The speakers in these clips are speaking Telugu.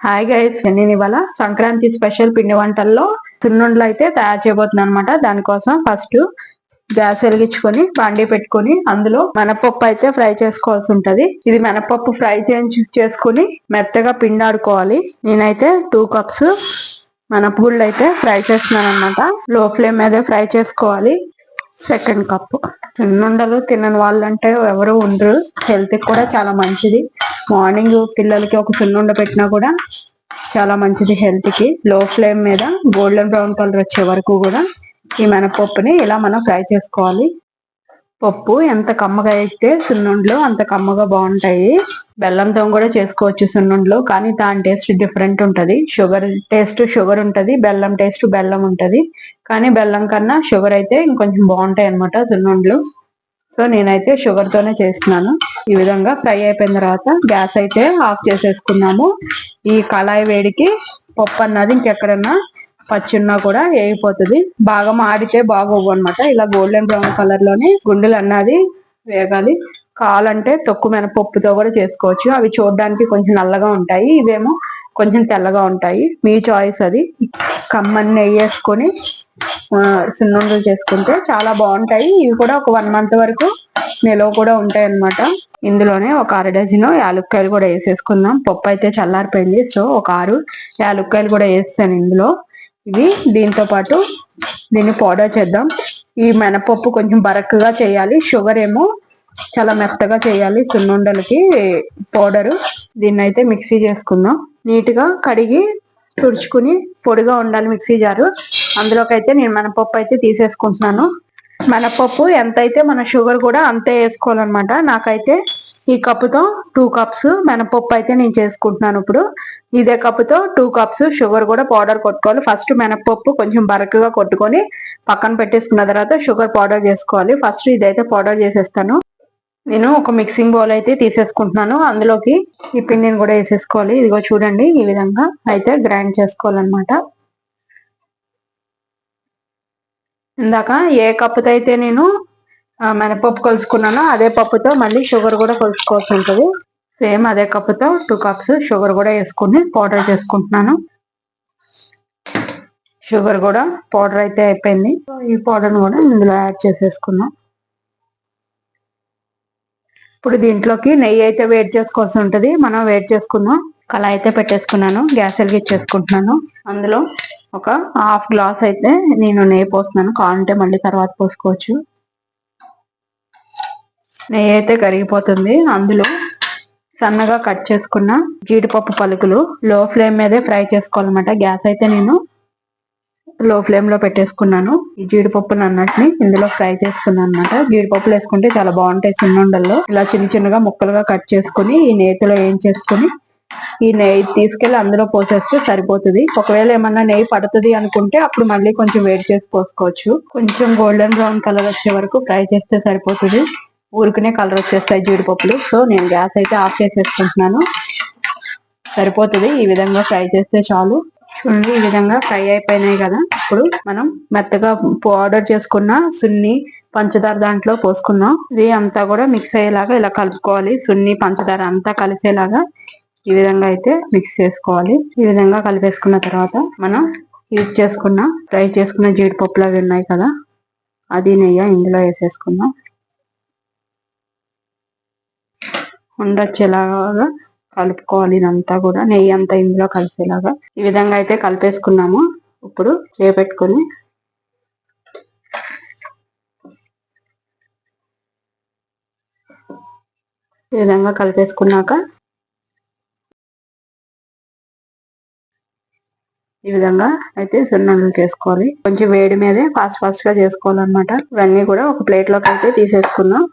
హాయ్ గైస్, నేను ఇవాళ సంక్రాంతి స్పెషల్ పిండి వంటల్లో సున్నుండలు అయితే తయారు చేయబోతున్నాను అనమాట. దానికోసం ఫస్ట్ గ్యాస్ వెలిగించుకొని బాండీ పెట్టుకొని అందులో మినపప్పు అయితే ఫ్రై చేసుకోవాల్సి ఉంటది. ఇది మినపప్పు ఫ్రై చేసుకుని మెత్తగా పిండి ఆడుకోవాలి. నేనైతే 2 కప్స్ మినపగుళ్ళు అయితే ఫ్రై చేస్తున్నాను అనమాట. లో ఫ్లేమ్ మీద ఫ్రై చేసుకోవాలి. సెకండ్ కప్ సున్నుండలు తినని వాళ్ళంటే ఎవరు ఉండరు. హెల్త్ కూడా చాలా మంచిది. మార్నింగ్ పిల్లలకి ఒక సున్నుండ పెట్టినా కూడా చాలా మంచిది హెల్త్ కి. లో ఫ్లేమ్ మీద గోల్డెన్ బ్రౌన్ కలర్ వచ్చే వరకు కూడా ఈ మినపప్పుని ఇలా మనం ఫ్రై చేసుకోవాలి. పప్పు ఎంత కమ్మగా అయితే సున్నుండలు అంత కమ్మగా బాగుంటాయి. బెల్లంతో కూడా చేసుకోవచ్చు సున్నుండలు, కానీ దాని టేస్ట్ డిఫరెంట్ ఉంటది. షుగర్ టేస్ట్ షుగర్ ఉంటది, బెల్లం టేస్ట్ బెల్లం ఉంటది. కానీ బెల్లం కన్నా షుగర్ అయితే ఇంకొంచెం బాగుంటాయి అనమాట సున్నుండలు. సో నేనైతే షుగర్ తోనే చేస్తున్నాను. ఈ విధంగా ఫ్రై అయిపోయిన తర్వాత గ్యాస్ అయితే ఆఫ్ చేసేసుకున్నాము. ఈ కళాయి వేడికి పప్పు అన్నది ఇంకెక్కడన్నా పచ్చున్నా కూడా వేగిపోతుంది. బాగా మాడితే బాగోవు అనమాట. ఇలా గోల్డెన్ బ్రౌన్ కలర్ లోనే గుండెలు అన్నది వేగాలి. కావాలంటే తొక్కు మినపప్పుతో కూడా చేసుకోవచ్చు. అవి చూడడానికి కొంచెం నల్లగా ఉంటాయి, ఇవేమో కొంచెం తెల్లగా ఉంటాయి. మీ చాయిస్ అది. కమ్మని నెయ్యి వేసుకొని సున్నుండలు చేసుకుంటే చాలా బాగుంటాయి. ఇవి కూడా ఒక 1 మంత్ వరకు నిలవ కూడా ఉంటాయి అన్నమాట. ఇందులోనే ఒక 1/2 డజను యాలుక్కాయలు కూడా వేసేసుకుందాం. పప్పు అయితే చల్లారిపోయింది, సో ఒక 6 యాలుక్కాయలు కూడా వేస్తాను ఇందులో. ఇవి దీంతో పాటు దీన్ని పౌడర్ చేద్దాం. ఈ మినపప్పు కొంచెం బరకగా చేయాలి, షుగర్ ఏమో చాలా మెత్తగా చేయాలి సున్నుండలకి పౌడరు. దీన్ని అయితే మిక్సీ చేసుకుందాం. నీట్ గా కడిగి తుడుచుకుని పొడిగా ఉండాలి మిక్సీ జారు. అందులోకి అయితే నేను మినపప్పు అయితే తీసేసుకుంటున్నాను. మినపప్పు ఎంత అయితే మన షుగర్ కూడా అంతే వేసుకోవాలన్నమాట. నాకైతే ఈ కప్పుతో 2 కప్స్ మినపప్పు అయితే నేను చేసుకుంటున్నాను. ఇప్పుడు ఇదే కప్పుతో 2 కప్స్ షుగర్ కూడా పౌడర్ కొట్టుకోవాలి. ఫస్ట్ మినపప్పు కొంచెం బరకగా కొట్టుకొని పక్కన పెట్టేసుకున్న తర్వాత షుగర్ పౌడర్ చేసుకోవాలి. ఫస్ట్ ఇదైతే పౌడర్ చేసేస్తాను. నేను ఒక మిక్సింగ్ బౌల్ అయితే తీసేసుకుంటున్నాను. అందులోకి ఈ పిండిని కూడా వేసేసుకోవాలి. ఇదిగో చూడండి, ఈ విధంగా అయితే గ్రైండ్ చేసుకోవాలన్నమాట. ఇందాక ఏ కప్పుతో అయితే నేను మినపప్పు కొలుసుకున్నానో అదే పప్పుతో మళ్ళీ షుగర్ కూడా కొలుసుకోవాల్సి ఉంటుంది. సేమ్ అదే కప్పుతో 2 కప్స్ షుగర్ కూడా వేసుకుని పౌడర్ చేసుకుంటున్నాను. షుగర్ కూడా పౌడర్ అయితే అయిపోయింది. ఈ పౌడర్ కూడా ఇందులో యాడ్ చేసేసుకున్నాం. ఇప్పుడు దీంట్లోకి నెయ్యి అయితే వేడి చేసుకోవాల్సి ఉంటుంది. మనం వేడి చేసుకుందాం. కళాయి అయితే పెట్టేసుకున్నాను, గ్యాస్ వెలిగించేసుకుంటున్నాను. అందులో ఒక 1/2 గ్లాస్ అయితే నేను నెయ్యి పోస్తున్నాను. కావాలంటే మళ్ళీ తర్వాత పోసుకోవచ్చు. నెయ్యి అయితే కరిగిపోతుంది. అందులో సన్నగా కట్ చేసుకున్న జీడిపప్పు పలుకులు లో ఫ్లేమ్ మీదే ఫ్రై చేసుకోవాలన్నమాట. గ్యాస్ అయితే నేను లో ఫ్లేమ్ లో పెట్టేసుకున్నాను. ఈ జీడిపప్పులు అన్నటిని ఇందులో ఫ్రై చేసుకున్నాను అనమాట. జీడిపప్పులు వేసుకుంటే చాలా బాగుంటాయి సున్నుండల్లో. ఇలా చిన్న చిన్నగా ముక్కలుగా కట్ చేసుకుని ఈ నేతిలో వేయించేసుకుని ఈ నెయ్యి తీసుకెళ్లి అందులో పోసేస్తే సరిపోతుంది. ఒకవేళ ఏమన్నా నెయ్యి పడుతుంది అనుకుంటే అప్పుడు మళ్ళీ కొంచెం వేడి చేసి పోసుకోవచ్చు. కొంచెం గోల్డెన్ బ్రౌన్ కలర్ వచ్చే వరకు ఫ్రై చేస్తే సరిపోతుంది. ఊరికనే కలర్ వచ్చేస్తాయి జీడిపప్పులు. సో నేను గ్యాస్ అయితే ఆఫ్ చేసేసుకుంటున్నాను. సరిపోతుంది, ఈ విధంగా ఫ్రై చేస్తే చాలు. చూడండి, ఈ విధంగా ఫ్రై అయిపోయినాయి కదా. ఇప్పుడు మనం మెత్తగా పౌడర్ చేసుకున్న సున్ని పంచదార దాంట్లో పోసుకుందాం. ఇది అంతా కూడా మిక్స్ అయ్యేలాగా ఇలా కలుపుకోవాలి. సున్ని పంచదార అంతా కలిసేలాగా ఈ విధంగా అయితే మిక్స్ చేసుకోవాలి. ఈ విధంగా కలిపేసుకున్న తర్వాత మనం హీట్ చేసుకున్న ఫ్రై చేసుకున్న జీడిపప్పులు అవి ఉన్నాయి కదా, అది నెయ్యి ఇందులో వేసేసుకుందాం. ఉండొచ్చేలాగా కలుపుకోవాలి. ఇదంతా కూడా నెయ్యి అంతా ఇందులో కలిసేలాగా ఈ విధంగా అయితే కలిపేసుకున్నాము. ఇప్పుడు చేపెట్టుకొని ఈ విధంగా కలిపేసుకున్నాక ఈ విధంగా అయితే సున్నుండలు చేసుకోవాలి. కొంచెం వేడి మీదే ఫాస్ట్ గా చేసుకోవాలన్నమాట. ఇవన్నీ కూడా ఒక ప్లేట్ లోకి అయితే తీసేసుకుందాం.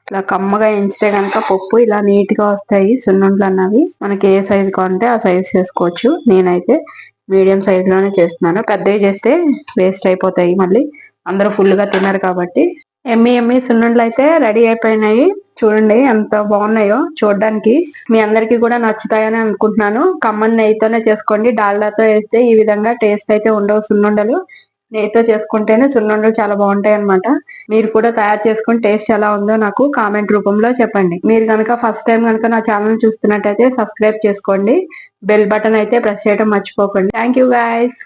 ఇలా కమ్మగా ఎంచితే కనుక పప్పు ఇలా నీట్ గా వస్తాయి సున్నుండలు అన్నవి. మనకి ఏ సైజు కావాలంటే ఆ సైజు చేసుకోవచ్చు. నేనైతే మీడియం సైజ్ లోనే చేస్తున్నాను. పెద్దవి చేస్తే వేస్ట్ అయిపోతాయి, మళ్ళీ అందరూ ఫుల్ గా తిన్నారు కాబట్టి. ఎమ్మి సున్నుండలు అయితే రెడీ అయిపోయినాయి. చూడండి ఎంత బాగున్నాయో చూడడానికి. మీ అందరికి కూడా నచ్చుతాయని అనుకుంటున్నాను. కమ్మని నెయ్యితోనే చేసుకోండి. డాల్డాతో వేస్తే ఈ విధంగా టేస్ట్ అయితే ఉండవు సున్నుండలు. నెయ్యితో చేసుకుంటేనే సున్నుండలు చాలా బాగుంటాయి అన్నమాట. మీరు కూడా తయారు చేసుకుని టేస్ట్ ఎలా ఉందో నాకు కామెంట్ రూపంలో చెప్పండి. మీరు కనుక ఫస్ట్ టైం కనుక నా ఛానల్ చూస్తున్నట్టయితే సబ్స్క్రైబ్ చేసుకోండి. బెల్ బటన్ అయితే ప్రెస్ చేయడం మర్చిపోకండి. Thank you guys.